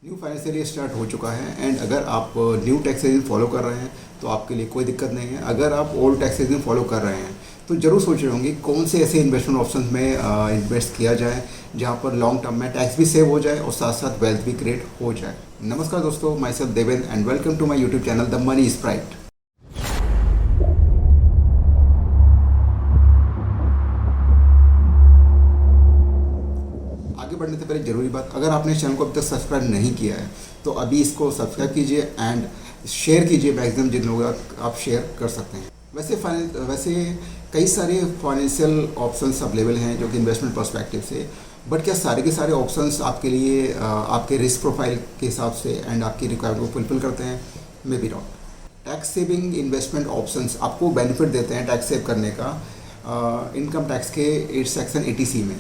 New financial year start हो चुका है एंड अगर आप न्यू टैक्स सीजन फॉलो कर रहे हैं तो आपके लिए कोई दिक्कत नहीं है। अगर आप ओल्ड टैक्स सीजन फॉलो कर रहे हैं तो ज़रूर सोच रहे होंगे कौन से ऐसे इन्वेस्टमेंट ऑप्शंस में इन्वेस्ट किया जाए जहां पर लॉन्ग टर्म में टैक्स भी सेव हो जाए और साथ साथ वेल्थ भी क्रिएट हो जाए। नमस्कार दोस्तों, myself Devendra and welcome to my YouTube channel the money sprite. आगे बढ़ने से पहले ज़रूरी बात, अगर आपने चैनल को अभी तक सब्सक्राइब नहीं किया है तो अभी इसको सब्सक्राइब कीजिए एंड शेयर कीजिए मैक्सिमम जिन लोगों आप शेयर कर सकते हैं। वैसे कई सारे फाइनेंशियल ऑप्शंस अवेलेबल हैं जो कि इन्वेस्टमेंट पर्सपेक्टिव से, बट क्या सारे के सारे ऑप्शंस आपके लिए आपके रिस्क प्रोफाइल के हिसाब से एंड आपकी रिक्वायरमेंट को फुलफिल करते हैं? May be not. Tax saving investment options आपको बेनिफिट देते हैं टैक्स सेव करने का इनकम टैक्स के सेक्शन 80C में,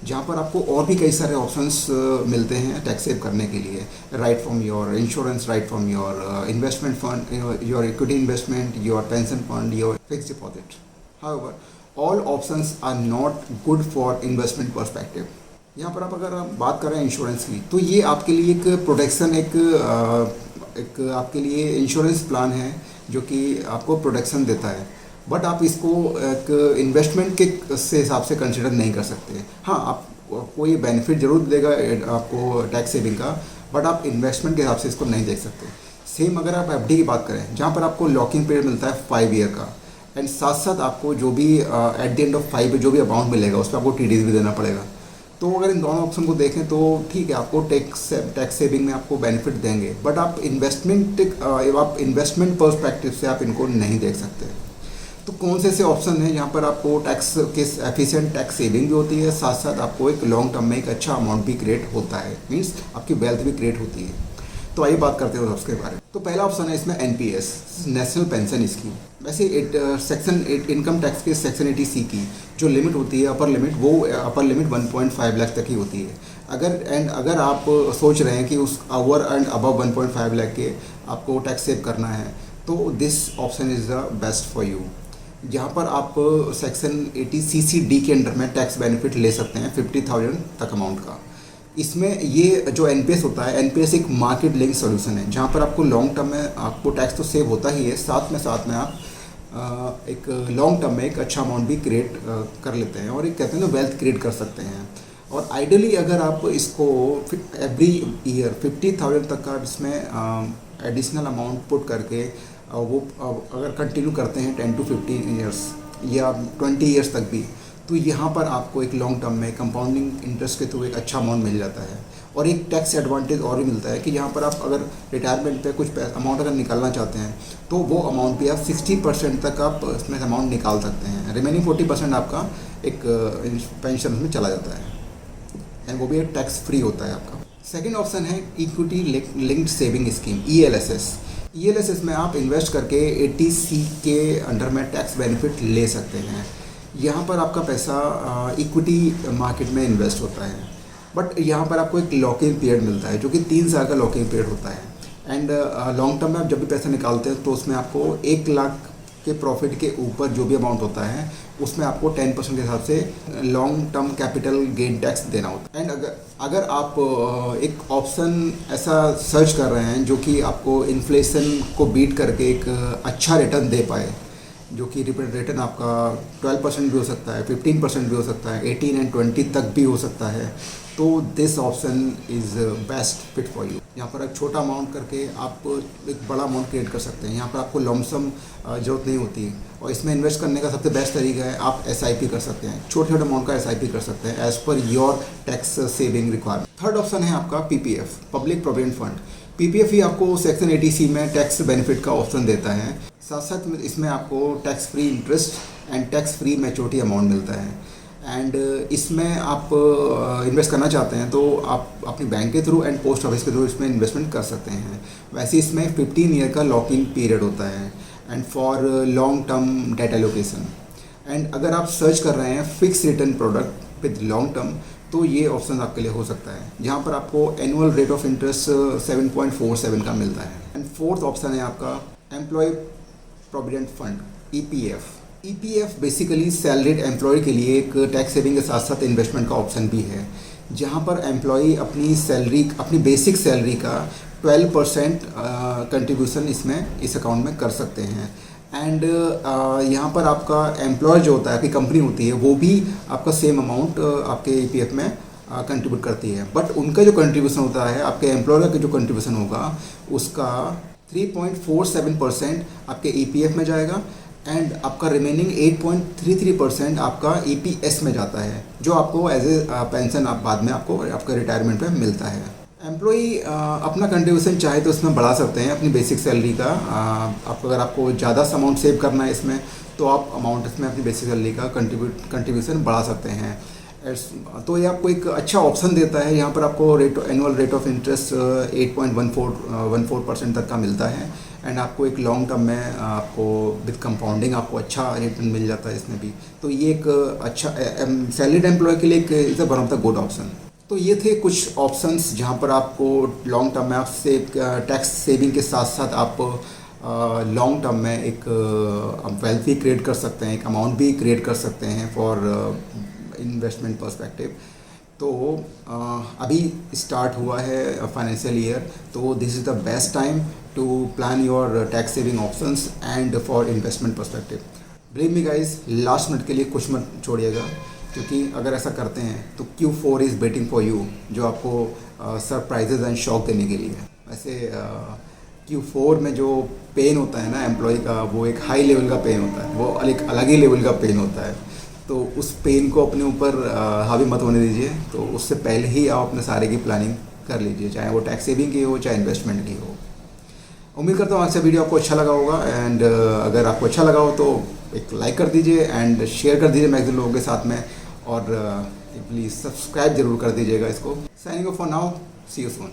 जहाँ पर आपको और भी कई सारे ऑप्शंस मिलते हैं टैक्स सेव करने के लिए। Right from your insurance, right from your investment fund, your equity investment, your pension fund, your fixed deposit. However all options are not good for investment perspective. यहाँ पर अगर आप बात करें इंश्योरेंस की, तो ये आपके लिए एक प्रोटेक्शन, एक आपके लिए इंश्योरेंस प्लान है जो कि आपको प्रोटेक्शन देता है, बट आप इसको एक इन्वेस्टमेंट के से हिसाब से कंसिडर नहीं कर सकते। हाँ, आपको ये बेनिफिट ज़रूर देगा आपको टैक्स सेविंग का, बट आप इन्वेस्टमेंट के हिसाब से इसको नहीं देख सकते। सेम अगर आप एफडी की बात करें, जहाँ पर आपको लॉकिंग पीरियड मिलता है 5 ईयर का, एंड साथ साथ आपको जो भी एट द एंड ऑफ 5 जो भी अमाउंट मिलेगा उस पर आपको टीडीएस भी देना पड़ेगा। तो अगर इन दोनों ऑप्शन को देखें तो ठीक है, आपको टैक्स सेविंग में आपको बेनिफिट देंगे, बट आप इन्वेस्टमेंट पर्सपेक्टिव से आप इनको नहीं देख सकते। तो कौन से ऐसे ऑप्शन हैं जहाँ पर आपको टैक्स के एफिशिएंट टैक्स सेविंग भी होती है, साथ साथ आपको एक लॉन्ग टर्म में एक अच्छा अमाउंट भी क्रिएट होता है, मीन्स आपकी वेल्थ भी क्रिएट होती है। तो आइए बात करते हैं उसके बारे में। तो पहला ऑप्शन है इसमें एनपीएस, नेशनल पेंशन स्कीम। वैसे सेक्शन इनकम टैक्स के सेक्शन 80C की जो लिमिट होती है, अपर लिमिट, वो अपर लिमिट 1.5 लाख तक ही होती है। अगर आप सोच रहे हैं कि उस ओवर एंड अबव 1.5 लाख के आपको टैक्स सेव करना है तो this option is the best for you, जहाँ पर आप सेक्शन 80CCD के अंडर में टैक्स बेनिफिट ले सकते हैं 50,000 तक अमाउंट का। इसमें ये जो एनपीएस होता है, एनपीएस एक मार्केट लिंक सॉल्यूशन है, जहाँ पर आपको लॉन्ग टर्म में आपको टैक्स तो सेव होता ही है, साथ में आप एक लॉन्ग टर्म में एक अच्छा अमाउंट भी क्रिएट कर लेते हैं और एक कहते हैं ना वेल्थ क्रिएट कर सकते हैं। और आइडियली अगर आप इसको एवरी ईयर 50,000 तक का इसमें एडिशनल अमाउंट पुट करके वो अगर कंटिन्यू करते हैं 10 to 15 ईयर्स या 20 ईयर्स तक भी, तो यहाँ पर आपको एक लॉन्ग टर्म में कंपाउंडिंग इंटरेस्ट के थ्रू एक अच्छा अमाउंट मिल जाता है। और एक टैक्स एडवांटेज और भी मिलता है कि यहाँ पर आप अगर रिटायरमेंट पे कुछ अमाउंट अगर निकालना चाहते हैं तो वो अमाउंट भी आप 60% तक आप इसमें अमाउंट निकाल सकते हैं। रिमेनिंग 40% आपका एक पेंशन में चला जाता है एंड वो भी एक टैक्स फ्री होता है आपका। सेकेंड ऑप्शन है equity linked saving scheme, ELSS में आप इन्वेस्ट करके 80C के अंडर में टैक्स बेनिफिट ले सकते हैं। यहाँ पर आपका पैसा इक्विटी मार्केट में इन्वेस्ट होता है, बट यहाँ पर आपको एक लॉकिंग पीरियड मिलता है जो कि 3 साल का लॉकिंग पीरियड होता है। एंड लॉन्ग टर्म में आप जब भी पैसा निकालते हैं तो उसमें आपको 1 लाख के प्रॉफिट के ऊपर जो भी अमाउंट होता है उसमें आपको 10% के हिसाब से long term capital gain tax देना होता है। एंड अगर आप एक ऑप्शन ऐसा सर्च कर रहे हैं जो कि आपको इन्फ्लेशन को बीट करके एक अच्छा रिटर्न दे पाए, जो कि रिटर्न आपका 12% भी हो सकता है, 15% भी हो सकता है, 18 and 20 तक भी हो सकता है, तो this option is best fit for you. यहाँ पर एक छोटा अमाउंट करके आप एक बड़ा अमाउंट क्रिएट कर सकते हैं। यहाँ पर आपको लमसम ज़रूरत नहीं होती, और इसमें इन्वेस्ट करने का सबसे बेस्ट तरीका है आप SIP कर सकते हैं, छोटे छोटे अमाउंट का SIP कर सकते हैं as per your tax saving requirement. Third option है आपका PPF, public provident fund. PPF ही आपको सेक्शन 80C में टैक्स बेनिफिट का ऑप्शन देता है, साथ साथ इसमें आपको tax free interest and tax free maturity amount मिलता है। एंड इसमें आप इन्वेस्ट करना चाहते हैं तो आप अपनी बैंक के थ्रू एंड पोस्ट ऑफिस के थ्रू इसमें इन्वेस्टमेंट कर सकते हैं। वैसे इसमें 15 ईयर का लॉकिंग पीरियड होता है and for long term debt allocation. And अगर आप सर्च कर रहे हैं fix return product with long term, तो ये ऑप्शन आपके लिए हो सकता है, जहाँ पर आपको एनुअल रेट ऑफ इंटरेस्ट 7.47 का मिलता है। एंड फोर्थ ऑप्शन है आपका employ provident fund, EPF। EPF basically salaried employ के लिए एक टैक्स सेविंग के साथ साथ इन्वेस्टमेंट का ऑप्शन भी है। जहाँ पर एम्प्लॉई अपनी सैलरी, अपनी बेसिक सैलरी का 12% कंट्रीब्यूशन इसमें इस अकाउंट में कर सकते हैं। एंड यहाँ पर आपका एम्प्लॉयर जो होता है, आपकी कंपनी होती है, वो भी आपका सेम अमाउंट आपके ईपीएफ में कंट्रीब्यूट करती है। बट उनका जो कंट्रीब्यूशन होता है, आपके एम्प्लॉयर का जो कंट्रीब्यूशन होगा उसका 3.47% आपके ईपीएफ में जाएगा एंड आपका रिमेनिंग 8.33% आपका ईपीएस में जाता है, जो आपको एज ए पेंशन आप बाद में आपको आपका रिटायरमेंट पे मिलता है। एम्प्लॉई अपना कंट्रीब्यूशन चाहे तो इसमें बढ़ा सकते हैं अपनी बेसिक सैलरी का। अगर आपको ज़्यादा अमाउंट सेव करना है इसमें, तो आप अमाउंट इसमें अपनी बेसिक सैलरी का कंट्रीब्यूशन बढ़ा सकते हैं। तो ये आपको एक अच्छा ऑप्शन देता है। यहाँ पर आपको एनुअल रेट ऑफ इंटरेस्ट 8.14% तक का मिलता है एंड आपको एक लॉन्ग टर्म में आपको विद कंपाउंडिंग आपको अच्छा रिटर्न मिल जाता है इसमें भी। तो ये एक अच्छा सैलरीड एम्प्लॉय के लिए एक is one of the good option. तो ये थे कुछ ऑप्शंस जहाँ पर आपको लॉन्ग टर्म में आप टैक्स सेविंग के साथ साथ आप लॉन्ग टर्म में एक वेल्थ भी क्रिएट कर सकते हैं, एक अमाउंट भी क्रिएट कर सकते हैं फॉर इन्वेस्टमेंट पर्सपेक्टिव। तो अभी स्टार्ट हुआ है फाइनेंशियल ईयर, तो this is the best time to plan your tax saving options and for investment perspective. Believe me guys, last minute के लिए कुछ मत छोड़िएगा, क्योंकि अगर ऐसा करते हैं तो Q4 is waiting for you, जो आपको सरप्राइजेज एंड शॉक देने के लिए है। वैसे Q4 में जो पेन होता है ना एम्प्लॉय का, वो एक हाई लेवल का पेन होता है, वो एक अलग ही लेवल का पेन होता है। तो उस पेन को अपने ऊपर हावी मत होने दीजिए। तो उससे पहले ही आप अपने सारे की प्लानिंग कर लीजिए, चाहे वो टैक्स सेविंग की हो चाहे इन्वेस्टमेंट की हो। उम्मीद करता हूँ आज का वीडियो आपको अच्छा लगा होगा एंड अगर आपको अच्छा लगा हो तो एक लाइक कर दीजिए एंड शेयर कर दीजिए मैक्सिमम लोगों के साथ में, और प्लीज़ सब्सक्राइब जरूर कर दीजिएगा इसको। Signing off for now, see you soon.